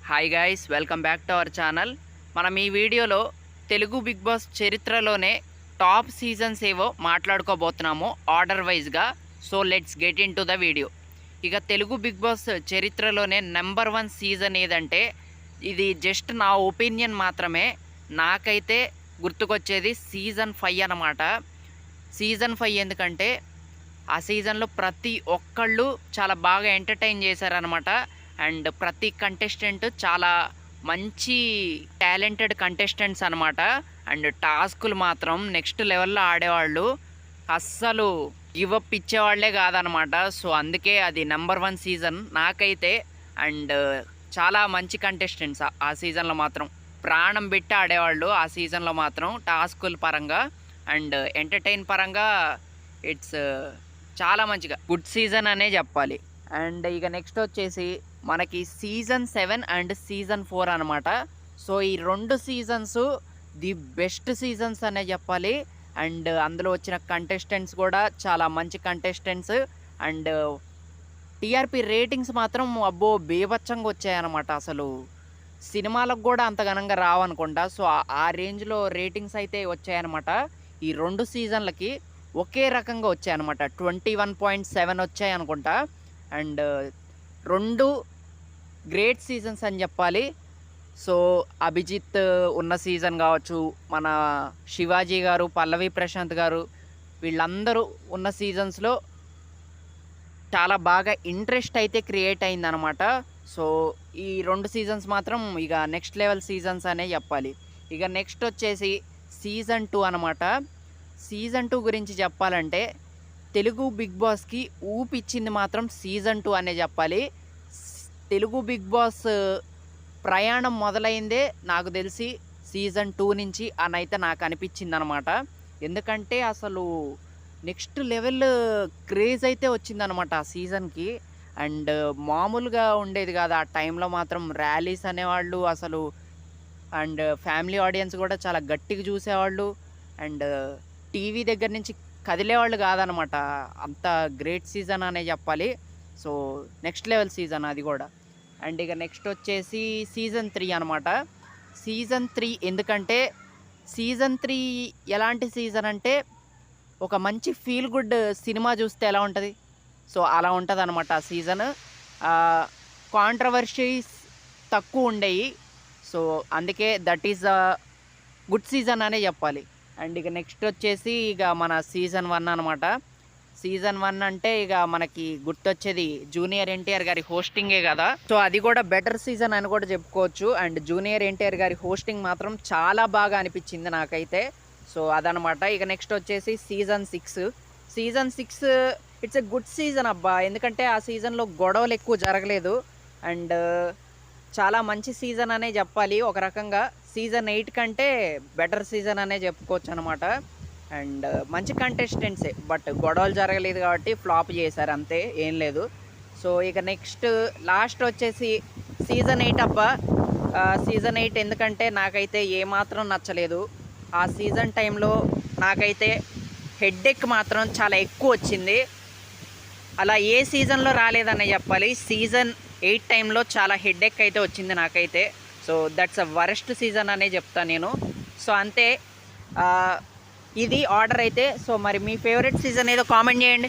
Hi guys, welcome back to our channel. మనం ఈ వీడియోలో తెలుగు బిగ్ బాస్ చరిత్రలోనే టాప్ సీజన్స్ ఏవో మాట్లాడుకోబోతున్నాము ఆర్డర్ వైజ్గా. So let's get in to the video. ఇక తెలుగు బిగ్ బాస్ చరిత్రలోనే నెంబర్ 1 సీజన్ ఏదంటే ఇది జస్ట్ నా ఒపీనియన్ మాత్రమే. నాకైతే గుర్తుకొచ్చేది సీజన్ 5 అన్నమాట. సీజన్ 5 ఎందుకంటే ఆ సీజన్లో ప్రతి ఒక్కళ్ళు చాలా బాగా ఎంటర్టైన్ చేశారనమాట. అండ్ ప్రతి కంటెస్టెంట్ చాలా మంచి టాలెంటెడ్ కంటెస్టెంట్స్ అనమాట. అండ్ టాస్కులు మాత్రం నెక్స్ట్ లెవెల్లో ఆడేవాళ్ళు, అస్సలు గివప్ ఇచ్చేవాళ్లే కాదనమాట. సో అందుకే అది నెంబర్ 1 సీజన్ నాకైతే. అండ్ చాలా మంచి కంటెస్టెంట్స్ ఆ సీజన్లో మాత్రం ప్రాణం పెట్టి ఆడేవాళ్ళు. ఆ సీజన్లో మాత్రం టాస్కుల పరంగా అండ్ ఎంటర్టైన్ పరంగా ఇట్స్ చాలా మంచిగా గుడ్ సీజన్ అనే చెప్పాలి. అండ్ ఇక నెక్స్ట్ వచ్చేసి మనకి సీజన్ 7 అండ్ సీజన్ 4 అనమాట. సో ఈ 2 సీజన్స్ ది బెస్ట్ సీజన్స్ అనే చెప్పాలి. అండ్ అందులో వచ్చిన కంటెస్టెంట్స్ కూడా చాలా మంచి కంటెస్టెంట్స్. అండ్ టీఆర్పీ రేటింగ్స్ మాత్రం అబ్బో బీభత్సంగా వచ్చాయన్నమాట. అసలు సినిమాలకు కూడా అంత ఘనంగా రావనుకుంటా. సో ఆ రేంజ్లో రేటింగ్స్ అయితే వచ్చాయన్నమాట. ఈ 2 సీజన్లకి ఒకే రకంగా వచ్చాయన్నమాట. 21.7 వచ్చాయి అనుకుంటా. అండ్ 2 గ్రేట్ సీజన్స్ అని చెప్పాలి. సో అభిజిత్ ఉన్న సీజన్ కావచ్చు, మన శివాజీ గారు, పల్లవి ప్రశాంత్ గారు, వీళ్ళందరూ ఉన్న సీజన్స్లో చాలా బాగా ఇంట్రెస్ట్ అయితే క్రియేట్ అయిందనమాట. సో ఈ 2 సీజన్స్ మాత్రం ఇక నెక్స్ట్ లెవెల్ సీజన్స్ అనే చెప్పాలి. ఇక నెక్స్ట్ వచ్చేసి సీజన్ 2 అనమాట. సీజన్ 2 గురించి చెప్పాలంటే తెలుగు బిగ్ బాస్కి ఊపిచ్చింది మాత్రం సీజన్ 2 అనే చెప్పాలి. తెలుగు బిగ్ బాస్ ప్రయాణం మొదలైందే నాకు తెలిసి సీజన్ 2 నుంచి అని అయితే నాకు అనిపించింది అనమాట. ఎందుకంటే అసలు నెక్స్ట్ లెవెల్ క్రేజ్ అయితే వచ్చిందనమాట ఆ సీజన్కి. అండ్ మామూలుగా ఉండేది కాదు. ఆ టైంలో మాత్రం ర్యాలీస్ అనేవాళ్ళు అసలు. అండ్ ఫ్యామిలీ ఆడియన్స్ కూడా చాలా గట్టిగా చూసేవాళ్ళు. అండ్ టీవీ దగ్గర నుంచి కదిలేవాళ్ళు కాదనమాట. అంత గ్రేట్ సీజన్ అనే చెప్పాలి. సో నెక్స్ట్ లెవెల్ సీజన్ అది కూడా. అండ్ ఇక నెక్స్ట్ వచ్చేసి సీజన్ 3 అనమాట. సీజన్ 3 ఎందుకంటే సీజన్ 3 ఎలాంటి సీజన్ అంటే ఒక మంచి ఫీల్ గుడ్ సినిమా చూస్తే ఎలా ఉంటుంది, సో అలా ఉంటుంది అనమాట ఆ సీజన్. కాంట్రవర్సీస్ తక్కువ ఉండేవి. సో అందుకే that is a good season అనే చెప్పాలి. అండ్ ఇక నెక్స్ట్ వచ్చేసి ఇక మన సీజన్ 1 అనమాట. సీజన్ 1 అంటే ఇక మనకి గుర్తొచ్చేది జూనియర్ ఎన్టీఆర్ గారి హోస్టింగే కదా. సో అది కూడా బెటర్ సీజన్ అని కూడా చెప్పుకోవచ్చు. అండ్ జూనియర్ ఎన్టీఆర్ గారి హోస్టింగ్ మాత్రం చాలా బాగా అనిపించింది నాకైతే. సో అదనమాట. ఇక నెక్స్ట్ వచ్చేసి season 6. Season 6 it's a good season అబ్బా. ఎందుకంటే ఆ సీజన్లో గొడవలు ఎక్కువ జరగలేదు. అండ్ చాలా మంచి సీజన్ అనే చెప్పాలి ఒక రకంగా. సీజన్ 8 కంటే బెటర్ సీజన్ అనే చెప్పుకోవచ్చు అనమాట. అండ్ మంచి కంటెస్టెంట్సే, బట్ గొడవలు జరగలేదు కాబట్టి ఫ్లాప్ చేశారు అంతే, ఏం లేదు. సో ఇక నెక్స్ట్ లాస్ట్ వచ్చేసి సీజన్ 8 అబ్బా. సీజన్ 8 ఎందుకంటే నాకైతే ఏమాత్రం నచ్చలేదు. ఆ సీజన్ టైంలో నాకైతే హెడ్ఏక్ మాత్రం చాలా ఎక్కువ వచ్చింది. అలా ఏ సీజన్లో రాలేదనే చెప్పాలి. సీజన్ 8 టైంలో చాలా హెడ్ఏక్ అయితే వచ్చింది నాకైతే. So that's a worst season అనే చెప్తాను నేను. సో అంతే, ఇది ఆర్డర్ అయితే. సో మరి మీ ఫేవరెట్ సీజన్ ఏదో కామెంట్ చేయండి.